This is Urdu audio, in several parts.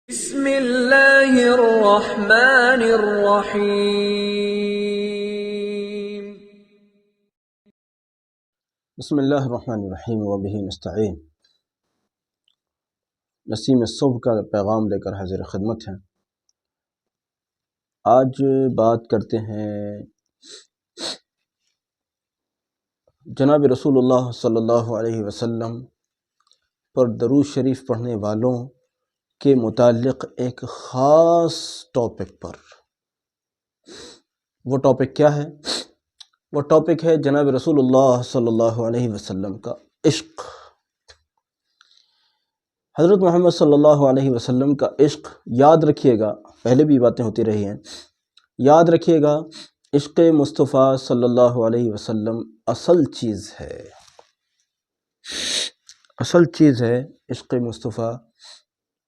بسم اللہ الرحمن الرحیم۔ بسم اللہ الرحمن الرحیم وبہ نستعین۔ نسیم صبح کا پیغام لے کر حاضر خدمت ہیں۔ آج بات کرتے ہیں جناب رسول اللہ صلی اللہ علیہ وسلم پر درود شریف پڑھنے والوں کے متعلق ایک خاص ٹاپک پر۔ وہ ٹاپک کیا ہے؟ وہ ٹاپک ہے جناب رسول اللہ صلی اللہ علیہ وسلم کا عشق۔ حضرت محمد صلی اللہ علیہ وسلم کا عشق، یاد رکھیے گا، پہلے بھی باتیں ہوتی رہی ہیں، یاد رکھیے گا، عشق مصطفیٰ صلی اللہ علیہ وسلم اصل چیز ہے، اصل چیز ہے عشق مصطفیٰ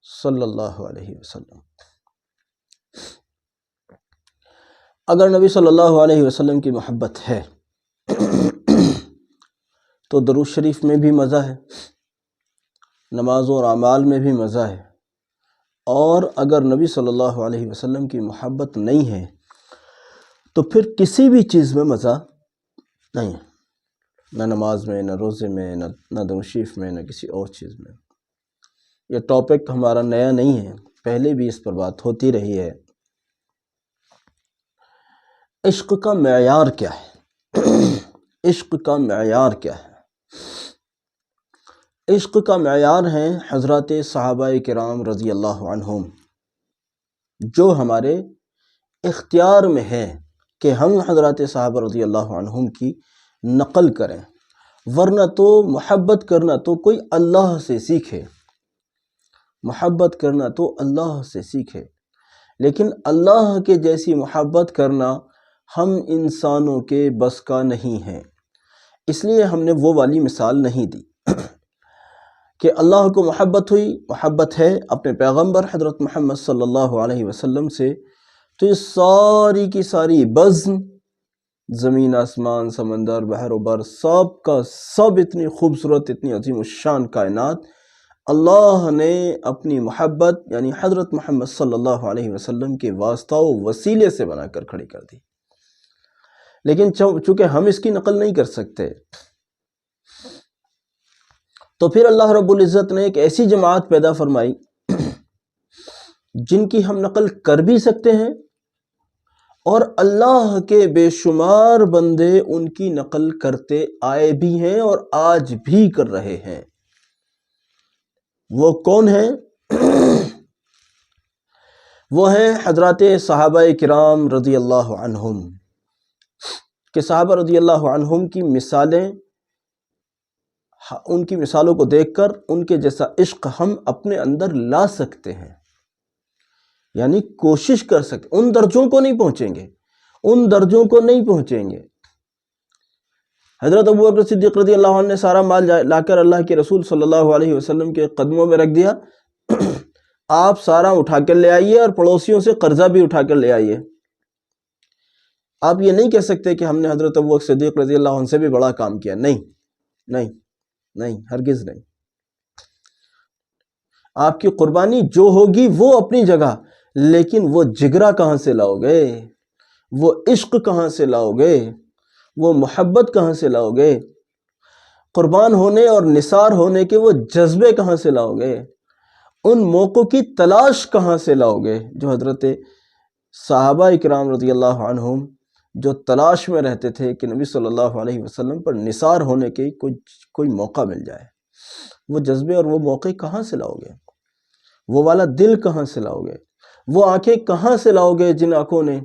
صلی اللہ علیہ وسلم۔ اگر نبی صلی اللہ علیہ وسلم کی محبت ہے تو درود شریف میں بھی مزہ ہے، نماز اور اعمال میں بھی مزہ ہے، اور اگر نبی صلی اللہ علیہ وسلم کی محبت نہیں ہے تو پھر کسی بھی چیز میں مزہ نہیں ہے، نہ نماز میں، نہ روزے میں، نہ درود شریف میں، نہ کسی اور چیز میں۔ یہ ٹاپک ہمارا نیا نہیں ہے، پہلے بھی اس پر بات ہوتی رہی ہے۔ عشق کا معیار کیا ہے؟ عشق کا معیار کیا ہے؟ عشق کا معیار ہیں حضرات صحابہ کرام رضی اللہ عنہم، جو ہمارے اختیار میں ہے کہ ہم حضرات صحابہ رضی اللہ عنہم کی نقل کریں، ورنہ تو محبت کرنا تو کوئی اللہ سے سیکھے، محبت کرنا تو اللہ سے سیکھے، لیکن اللہ کے جیسی محبت کرنا ہم انسانوں کے بس کا نہیں ہے۔ اس لیے ہم نے وہ والی مثال نہیں دی کہ اللہ کو محبت ہوئی، محبت ہے اپنے پیغمبر حضرت محمد صلی اللہ علیہ وسلم سے، تو یہ ساری کی ساری بزم، زمین آسمان سمندر بحر و بر، سب کا سب اتنی خوبصورت، اتنی عظیم الشان کائنات، اللہ نے اپنی محبت یعنی حضرت محمد صلی اللہ علیہ وسلم کے واسطہ و وسیلے سے بنا کر کھڑی کر دی، لیکن چونکہ ہم اس کی نقل نہیں کر سکتے، تو پھر اللہ رب العزت نے ایک ایسی جماعت پیدا فرمائی جن کی ہم نقل کر بھی سکتے ہیں، اور اللہ کے بے شمار بندے ان کی نقل کرتے آئے بھی ہیں اور آج بھی کر رہے ہیں۔ وہ کون ہیں؟ وہ ہیں حضرات صحابہ کرام رضی اللہ عنہم، کہ صحابہ رضی اللہ عنہم کی مثالیں، ان کی مثالوں کو دیکھ کر ان کے جیسا عشق ہم اپنے اندر لا سکتے ہیں، یعنی کوشش کر سکتے، ان درجوں کو نہیں پہنچیں گے، ان درجوں کو نہیں پہنچیں گے۔ حضرت ابوبکر صدیق رضی اللہ عنہ نے سارا مال لا کر اللہ کے رسول صلی اللہ علیہ وسلم کے قدموں میں رکھ دیا، آپ سارا اٹھا کر لے آئیے اور پڑوسیوں سے قرضہ بھی اٹھا کر لے آئیے۔ آپ یہ نہیں کہہ سکتے کہ ہم نے حضرت ابوبکر صدیق رضی اللہ عنہ سے بھی بڑا کام کیا، نہیں نہیں نہیں، ہرگز نہیں۔ آپ کی قربانی جو ہوگی وہ اپنی جگہ، لیکن وہ جگرہ کہاں سے لاؤ گے؟ وہ عشق کہاں سے لاؤ گے؟ وہ محبت کہاں سے لاؤ گے؟ قربان ہونے اور نثار ہونے کے وہ جذبے کہاں سے لاؤ گے؟ ان موقعوں کی تلاش کہاں سے لاؤ گے جو حضرت صحابہ کرام رضی اللہ عنہم جو تلاش میں رہتے تھے کہ نبی صلی اللہ علیہ وسلم پر نثار ہونے کے کوئی موقع مل جائے؟ وہ جذبے اور وہ موقع کہاں سے لاؤ گے؟ وہ والا دل کہاں سے لاؤ گے؟ وہ آنکھیں کہاں سے لاؤ گے جن آنکھوں نے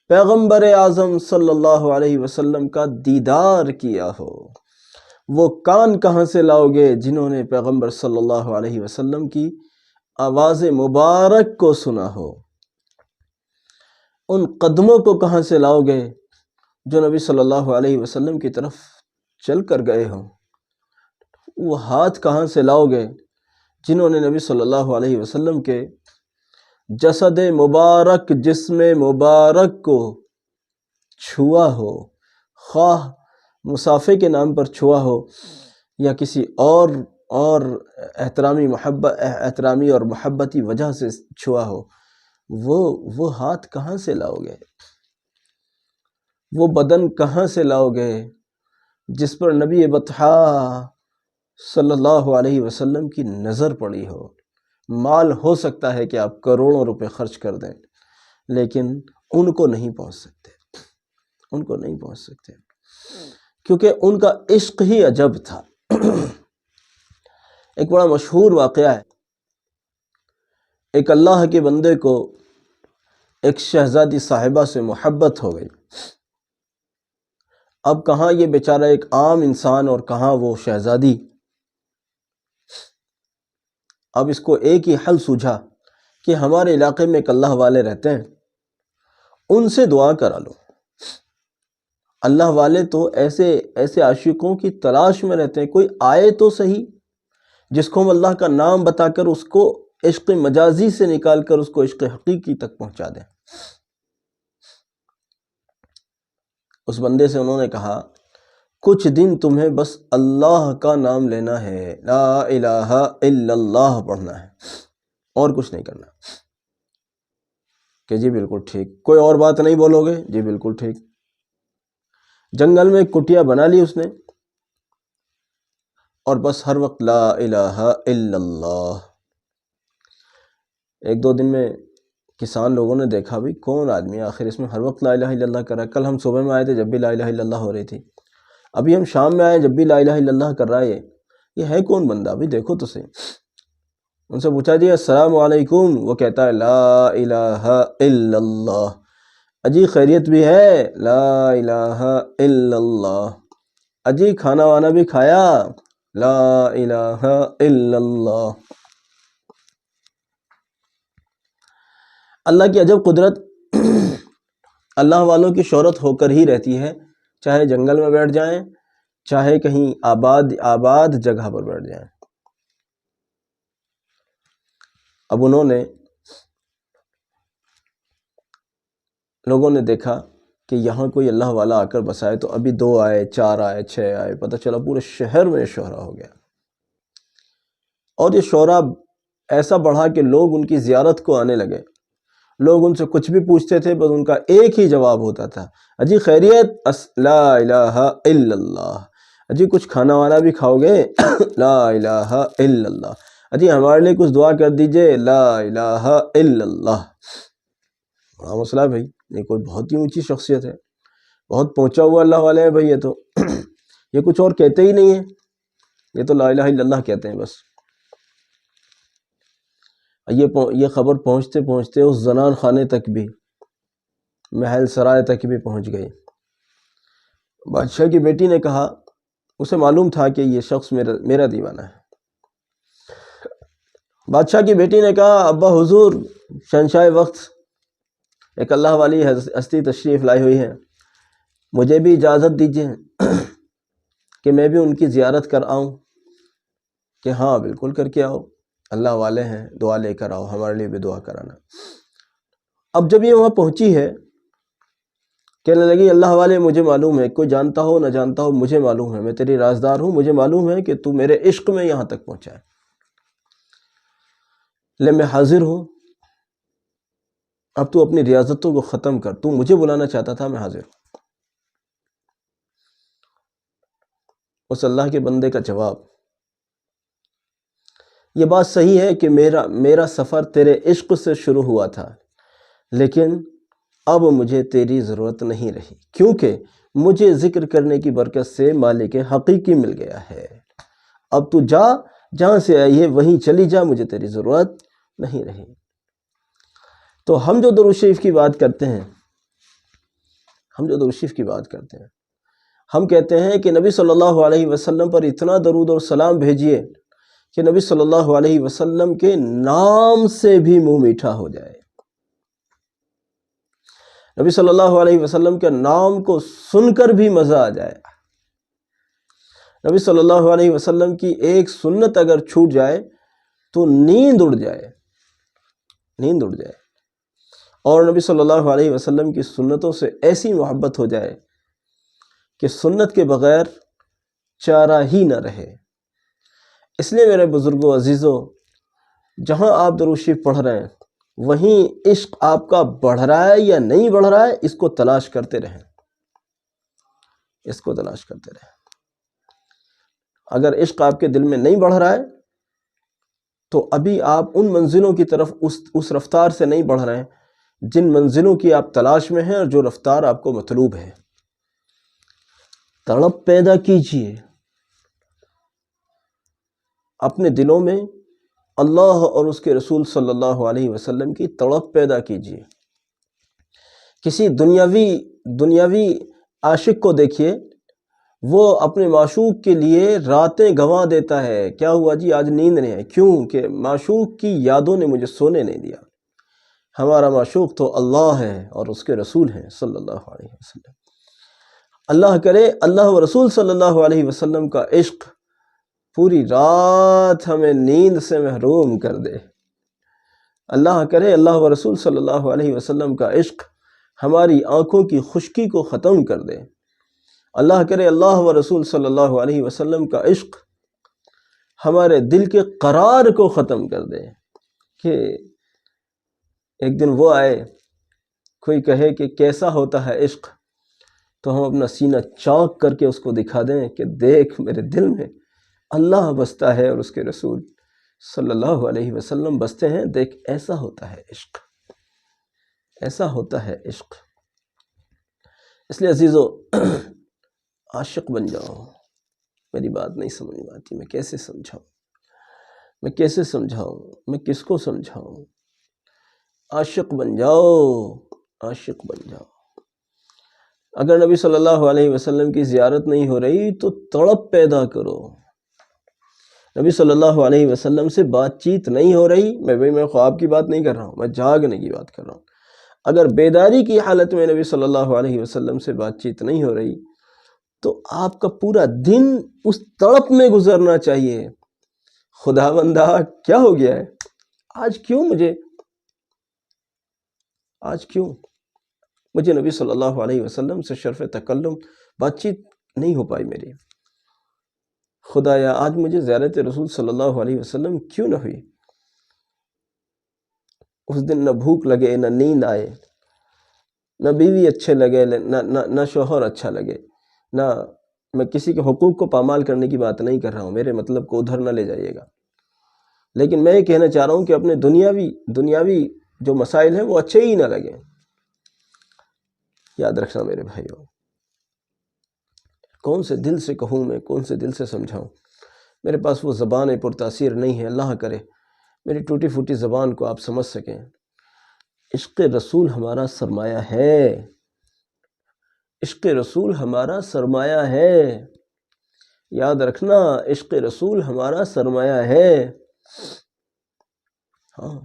پیغمبر اعظم صلی اللہ علیہ وسلم کا دیدار کیا ہو؟ وہ کان کہاں سے لاؤ گے جنہوں نے پیغمبر صلی اللہ علیہ وسلم کی آواز مبارک کو سنا ہو؟ ان قدموں کو کہاں سے لاؤ گے جو نبی صلی اللہ علیہ وسلم کی طرف چل کر گئے ہوں؟ وہ ہاتھ کہاں سے لاؤ گے جنہوں نے نبی صلی اللہ علیہ وسلم کے جسد مبارک، جسم مبارک کو چھوا ہو، خواہ مصافحے کے نام پر چھوا ہو یا کسی اور اور احترامی اور محبتی وجہ سے چھوا ہو، وہ ہاتھ کہاں سے لاؤ گے؟ وہ بدن کہاں سے لاؤ گے جس پر نبی بطحا صلی اللہ علیہ وسلم کی نظر پڑی ہو؟ مال ہو سکتا ہے کہ آپ کروڑوں روپے خرچ کر دیں، لیکن ان کو نہیں پہنچ سکتے، کیونکہ ان کا عشق ہی عجب تھا۔ ایک بڑا مشہور واقعہ ہے، ایک اللہ کے بندے کو ایک شہزادی صاحبہ سے محبت ہو گئی۔ اب کہاں یہ بیچارہ ایک عام انسان اور کہاں وہ شہزادی، اب اس کو ایک ہی حل سوجھا کہ ہمارے علاقے میں ایک اللہ والے رہتے ہیں، ان سے دعا کرا لو۔ اللہ والے تو ایسے عاشقوں کی تلاش میں رہتے ہیں، کوئی آئے تو صحیح جس کو ہم اللہ کا نام بتا کر اس کو عشق مجازی سے نکال کر اس کو عشق حقیقی تک پہنچا دیں۔ اس بندے سے انہوں نے کہا کچھ دن تمہیں بس اللہ کا نام لینا ہے، لا الہ الا اللہ پڑھنا ہے، اور کچھ نہیں کرنا۔ کہ جی بالکل ٹھیک، کوئی اور بات نہیں بولو گے؟ جی بالکل ٹھیک۔ جنگل میں ایک کٹیا بنا لی اس نے، اور بس ہر وقت لا الہ الا اللہ۔ ایک دو دن میں کسان لوگوں نے دیکھا بھی کون آدمی آخر اس میں ہر وقت لا الہ الا اللہ کر رہا ہے۔ کل ہم صبح میں آئے تھے جب بھی لا الہ الا اللہ ہو رہی تھی، ابھی ہم شام میں آئے جب بھی لا الہ الا اللہ کر رہا ہے، یہ ہے کون بندہ؟ ابھی دیکھو تو صحیح۔ ان سے پوچھا جی السلام علیکم، وہ کہتا ہے لا الہ الا اللہ۔ اجی خیریت بھی ہے؟ لا الہ الا اللہ۔ اجی کھانا وانا بھی کھایا؟ لا الہ الا اللہ۔ اللہ کی عجب قدرت، اللہ والوں کی شہرت ہو کر ہی رہتی ہے، چاہے جنگل میں بیٹھ جائیں، چاہے کہیں آباد جگہ پر بیٹھ جائیں۔ اب انہوں نے لوگوں نے دیکھا کہ یہاں کوئی اللہ والا آ کر بسائے، تو ابھی 2 آئے، 4 آئے، 6 آئے، پتہ چلا پورے شہر میں شہرہ ہو گیا۔ اور یہ شہرہ ایسا بڑھا کہ لوگ ان کی زیارت کو آنے لگے۔ لوگ ان سے کچھ بھی پوچھتے تھے، بس ان کا ایک ہی جواب ہوتا تھا، اجی خیریت؟ لا الہ الا اللہ۔ اجی کچھ کھانا وانا بھی کھاؤ گے؟ لا الہ الا اللہ۔ اجی ہمارے لیے کچھ دعا کر دیجئے؟ لا الہ الا اللہ۔ بڑا مسئلہ ہے بھائی، یہ کوئی بہت ہی اونچی شخصیت ہے، بہت پہنچا ہوا اللہ والے ہیں بھائی، یہ تو یہ کچھ اور کہتے ہی نہیں ہیں، یہ تو لا الہ الا اللہ کہتے ہیں بس۔ یہ خبر پہنچتے پہنچتے اس زنان خانے تک بھی، محل سرائے تک بھی پہنچ گئی۔ بادشاہ کی بیٹی نے کہا، اسے معلوم تھا کہ یہ شخص میرا دیوانہ ہے۔ بادشاہ کی بیٹی نے کہا ابا حضور، شہنشاہ وقت ایک اللہ والی ہستی تشریف لائی ہوئی ہے، مجھے بھی اجازت دیجیے کہ میں بھی ان کی زیارت کر آؤں۔ کہ ہاں بالکل کر کے آؤ، اللہ والے ہیں، دعا لے کر آؤ، ہمارے لیے بھی دعا کرانا۔ اب جب یہ وہاں پہنچی ہے، کہنے لگی اللہ والے مجھے معلوم ہے، کوئی جانتا ہو نہ جانتا ہو مجھے معلوم ہے، میں تیری رازدار ہوں، مجھے معلوم ہے کہ تو میرے عشق میں یہاں تک پہنچا ہے، لے میں حاضر ہوں، اب تو اپنی ریاضتوں کو ختم کر، تو مجھے بلانا چاہتا تھا، میں حاضر ہوں۔ اس اللہ کے بندے کا جواب، یہ بات صحیح ہے کہ میرا سفر تیرے عشق سے شروع ہوا تھا، لیکن اب مجھے تیری ضرورت نہیں رہی، کیونکہ مجھے ذکر کرنے کی برکت سے مالک حقیقی مل گیا ہے۔ اب تو جا، جہاں سے آئی ہے وہیں چلی جا، مجھے تیری ضرورت نہیں رہی۔ تو ہم جو درود شریف کی بات کرتے ہیں، ہم کہتے ہیں کہ نبی صلی اللہ علیہ وسلم پر اتنا درود اور سلام بھیجئے کہ نبی صلی اللہ علیہ وسلم کے نام سے بھی منہ میٹھا ہو جائے، نبی صلی اللہ علیہ وسلم کے نام کو سن کر بھی مزہ آ جائے، نبی صلی اللہ علیہ وسلم کی ایک سنت اگر چھوٹ جائے تو نیند اڑ جائے، اور نبی صلی اللہ علیہ وسلم کی سنتوں سے ایسی محبت ہو جائے کہ سنت کے بغیر چارہ ہی نہ رہے۔ اس لیے میرے بزرگوں عزیزوں، جہاں آپ درود شریف پڑھ رہے ہیں وہیں عشق آپ کا بڑھ رہا ہے یا نہیں بڑھ رہا ہے، اس کو تلاش کرتے رہیں، اس کو تلاش کرتے رہیں۔ اگر عشق آپ کے دل میں نہیں بڑھ رہا ہے تو ابھی آپ ان منزلوں کی طرف اس رفتار سے نہیں بڑھ رہے ہیں جن منزلوں کی آپ تلاش میں ہیں اور جو رفتار آپ کو مطلوب ہے۔ تڑپ پیدا کیجئے اپنے دلوں میں، اللہ اور اس کے رسول صلی اللہ علیہ وسلم کی تڑپ پیدا کیجئے۔ کسی دنیاوی عاشق کو دیکھیے، وہ اپنے معشوق کے لیے راتیں گنوا دیتا ہے، کیا ہوا جی آج نیند نہیں ہے، کیوں کہ معشوق کی یادوں نے مجھے سونے نہیں دیا۔ ہمارا معشوق تو اللہ ہے اور اس کے رسول ہیں صلی اللہ علیہ وسلم۔ اللہ کرے اللہ و رسول صلی اللہ علیہ وسلم کا عشق پوری رات ہمیں نیند سے محروم کر دے۔ اللہ کرے اللہ و رسول صلی اللہ علیہ وسلم کا عشق ہماری آنکھوں کی خشکی کو ختم کر دے۔ اللہ کرے اللہ و رسول صلی اللہ علیہ وسلم کا عشق ہمارے دل کے قرار کو ختم کر دے، کہ ایک دن وہ آئے، کوئی کہے کہ کیسا ہوتا ہے عشق، تو ہم اپنا سینہ چاک کر کے اس کو دکھا دیں کہ دیکھ میرے دل میں اللہ بستا ہے اور اس کے رسول صلی اللہ علیہ وسلم بستے ہیں، دیکھ ایسا ہوتا ہے عشق، ایسا ہوتا ہے عشق۔ اس لیے عزیزو، عاشق بن جاؤ۔ میری بات نہیں سمجھ میں آتی، میں کیسے سمجھاؤں، میں کیسے سمجھاؤں، میں کس کو سمجھاؤں؟ عاشق بن جاؤ، عاشق بن جاؤ۔ اگر نبی صلی اللہ علیہ وسلم کی زیارت نہیں ہو رہی تو تڑپ پیدا کرو۔ نبی صلی اللہ علیہ وسلم سے بات چیت نہیں ہو رہی، میں خواب کی بات نہیں کر رہا ہوں، میں جاگنے کی بات کر رہا ہوں۔ اگر بیداری کی حالت میں نبی صلی اللہ علیہ وسلم سے بات چیت نہیں ہو رہی تو آپ کا پورا دن اس تڑپ میں گزرنا چاہیے، خدا بندہ کیا ہو گیا ہے، آج کیوں مجھے نبی صلی اللہ علیہ وسلم سے شرف تکلم بات چیت نہیں ہو پائی میری، خدایا آج مجھے زیارت رسول صلی اللہ علیہ وسلم کیوں نہ ہوئی۔ اس دن نہ بھوک لگے، نہ نیند آئے، نہ بیوی اچھے لگے، نہ شوہر اچھا لگے، نہ میں کسی کے حقوق کو پامال کرنے کی بات نہیں کر رہا ہوں، میرے مطلب کو ادھر نہ لے جائیے گا، لیکن میں یہ کہنا چاہ رہا ہوں کہ اپنے دنیاوی جو مسائل ہیں وہ اچھے ہی نہ لگیں۔ یاد رکھنا میرے بھائیوں، کون سے دل سے کہوں میں، کون سے دل سے سمجھاؤں، میرے پاس وہ زبان پرتاثیر نہیں ہے۔ اللہ کرے میری ٹوٹی پھوٹی زبان کو آپ سمجھ سکیں۔ عشق رسول ہمارا سرمایہ ہے، عشق رسول ہمارا سرمایہ ہے، یاد رکھنا عشق رسول ہمارا سرمایہ ہے۔ ہاں،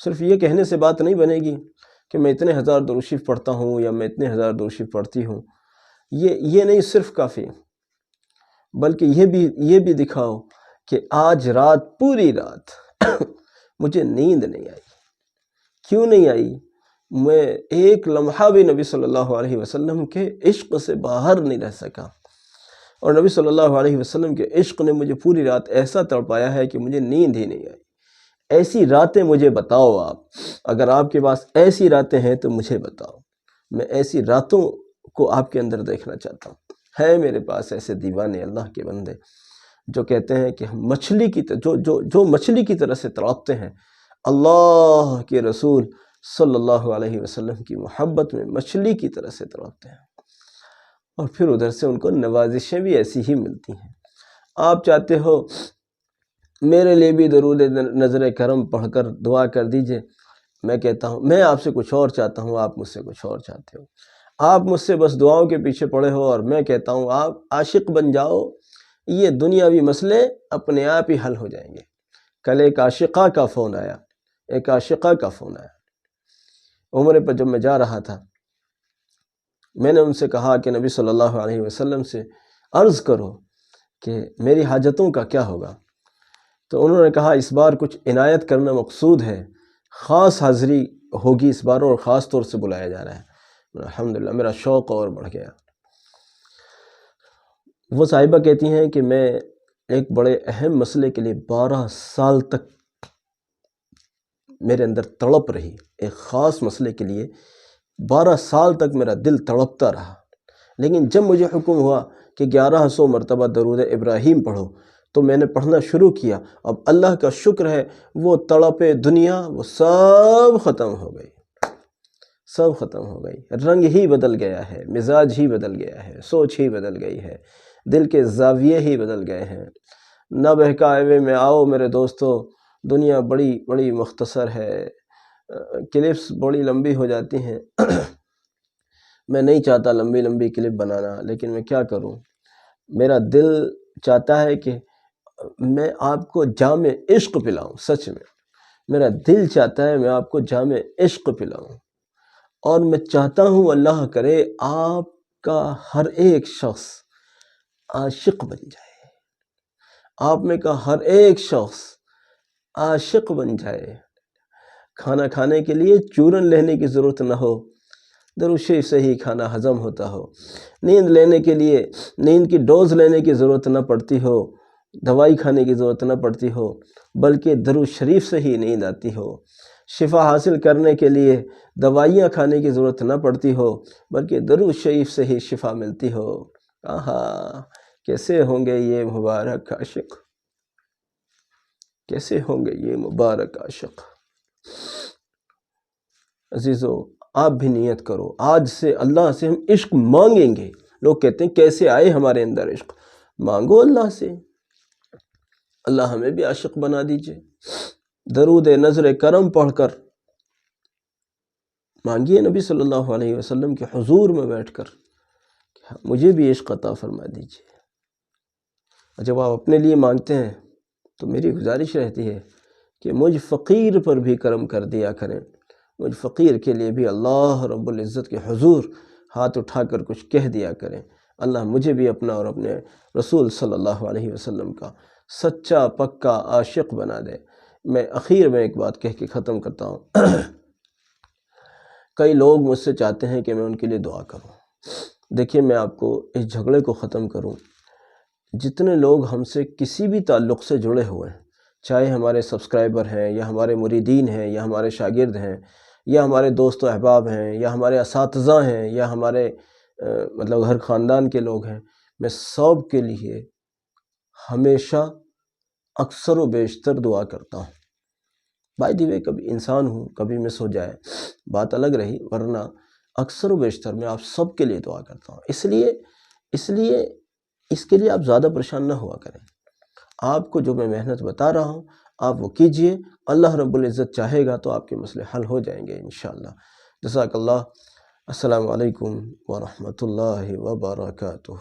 صرف یہ کہنے سے بات نہیں بنے گی کہ میں اتنے ہزار درود شریف پڑھتا ہوں یا میں اتنے ہزار درود شریف پڑھتی ہوں، یہ نہیں صرف کافی، بلکہ یہ بھی دکھاؤ کہ آج رات پوری رات مجھے نیند نہیں آئی۔ کیوں نہیں آئی؟ میں ایک لمحہ بھی نبی صلی اللہ علیہ وسلم کے عشق سے باہر نہیں رہ سکا، اور نبی صلی اللہ علیہ وسلم کے عشق نے مجھے پوری رات ایسا تڑپایا ہے کہ مجھے نیند ہی نہیں آئی۔ ایسی راتیں مجھے بتاؤ آپ، اگر آپ کے پاس ایسی راتیں ہیں تو مجھے بتاؤ، میں ایسی راتوں کو آپ کے اندر دیکھنا چاہتا ہوں۔ ہے میرے پاس ایسے دیوانے اللہ کے بندے جو کہتے ہیں کہ ہم مچھلی کی جو مچھلی کی طرح سے تڑپتے ہیں، اللہ کے رسول صلی اللہ علیہ وسلم کی محبت میں مچھلی کی طرح سے تڑپتے ہیں، اور پھر ادھر سے ان کو نوازشیں بھی ایسی ہی ملتی ہیں۔ آپ چاہتے ہو میرے لیے بھی درود نظر کرم پڑھ کر دعا کر دیجئے، میں کہتا ہوں میں آپ سے کچھ اور چاہتا ہوں، آپ مجھ سے کچھ اور چاہتے ہو، آپ مجھ سے بس دعاؤں کے پیچھے پڑے ہو، اور میں کہتا ہوں آپ عاشق بن جاؤ، یہ دنیاوی مسئلے اپنے آپ ہی حل ہو جائیں گے۔ کل ایک عاشقہ کا فون آیا، عمرے پر جب میں جا رہا تھا، میں نے ان سے کہا کہ نبی صلی اللہ علیہ وسلم سے عرض کرو کہ میری حاجتوں کا کیا ہوگا، تو انہوں نے کہا اس بار کچھ عنایت کرنا مقصود ہے، خاص حاضری ہوگی اس بار اور خاص طور سے بلایا جا رہا ہے۔ الحمدللہ میرا شوق اور بڑھ گیا۔ وہ صاحبہ کہتی ہیں کہ میں ایک بڑے اہم مسئلے کے لیے 12 سال تک میرے اندر تڑپ رہی، ایک خاص مسئلے کے لیے 12 سال تک میرا دل تڑپتا رہا، لیکن جب مجھے حکم ہوا کہ 1100 مرتبہ درود ابراہیم پڑھو تو میں نے پڑھنا شروع کیا۔ اب اللہ کا شکر ہے وہ تڑپ دنیا وہ سب ختم ہو گئی، سب ختم ہو گئی، رنگ ہی بدل گیا ہے، مزاج ہی بدل گیا ہے، سوچ ہی بدل گئی ہے، دل کے زاویے ہی بدل گئے ہیں۔ نہ بہکاوے میں آؤ میرے دوستو، دنیا بڑی بڑی مختصر ہے، کلپس بڑی لمبی ہو جاتی ہیں۔ میں نہیں چاہتا لمبی لمبی کلپ بنانا، لیکن میں کیا کروں، میرا دل چاہتا ہے کہ میں آپ کو جام عشق پلاؤں۔ سچ میں میرا دل چاہتا ہے میں آپ کو جام عشق پلاؤں، اور میں چاہتا ہوں اللہ کرے آپ کا ہر ایک شخص عاشق بن جائے، آپ میں کا ہر ایک شخص عاشق بن جائے۔ کھانا کھانے کے لیے چورن لینے کی ضرورت نہ ہو، درود شریف سے ہی کھانا ہضم ہوتا ہو، نیند لینے کے لیے نیند کی ڈوز لینے کی ضرورت نہ پڑتی ہو، دوائی کھانے کی ضرورت نہ پڑتی ہو، بلکہ درود شریف سے ہی نیند آتی ہو، شفا حاصل کرنے کے لیے دوائیاں کھانے کی ضرورت نہ پڑتی ہو، بلکہ درود شریف سے ہی شفا ملتی ہو۔ آہا، کیسے ہوں گے یہ مبارک عاشق، کیسے ہوں گے یہ مبارک عاشق۔ عزیزو، آپ بھی نیت کرو، آج سے اللہ سے ہم عشق مانگیں گے۔ لوگ کہتے ہیں کیسے آئے ہمارے اندر عشق، مانگو اللہ سے، اللہ ہمیں بھی عاشق بنا دیجئے۔ درود نظر کرم پڑھ کر مانگیے نبی صلی اللہ علیہ وسلم کے حضور میں بیٹھ کر کہ مجھے بھی عشق عطا فرما دیجئے۔ اور جب آپ اپنے لیے مانگتے ہیں تو میری گزارش رہتی ہے کہ مجھ فقیر پر بھی کرم کر دیا کریں، مجھ فقیر کے لیے بھی اللہ رب العزت کے حضور ہاتھ اٹھا کر کچھ کہہ دیا کریں۔ اللہ مجھے بھی اپنا اور اپنے رسول صلی اللہ علیہ وسلم کا سچا پکا عاشق بنا دے۔ میں اخیر میں ایک بات کہہ کے ختم کرتا ہوں۔ کئی لوگ مجھ سے چاہتے ہیں کہ میں ان کے لیے دعا کروں۔ دیکھیے، میں آپ کو اس جھگڑے کو ختم کروں۔ جتنے لوگ ہم سے کسی بھی تعلق سے جڑے ہوئے ہیں، چاہے ہمارے سبسکرائبر ہیں یا ہمارے مریدین ہیں یا ہمارے شاگرد ہیں یا ہمارے دوست و احباب ہیں یا ہمارے اساتذہ ہیں یا ہمارے مطلب گھر خاندان کے لوگ ہیں، میں سب کے لیے ہمیشہ اکثر و بیشتر دعا کرتا ہوں۔ بائی دی وے کبھی انسان ہوں، کبھی مس ہو جائے، بات الگ رہی، ورنہ اکثر و بیشتر میں آپ سب کے لیے دعا کرتا ہوں۔ اس کے لیے آپ زیادہ پریشان نہ ہوا کریں۔ آپ کو جو میں محنت بتا رہا ہوں آپ وہ کیجئے، اللہ رب العزت چاہے گا تو آپ کے مسئلے حل ہو جائیں گے انشاءاللہ۔ جزاک اللہ۔ السلام علیکم ورحمۃ اللہ وبرکاتہ۔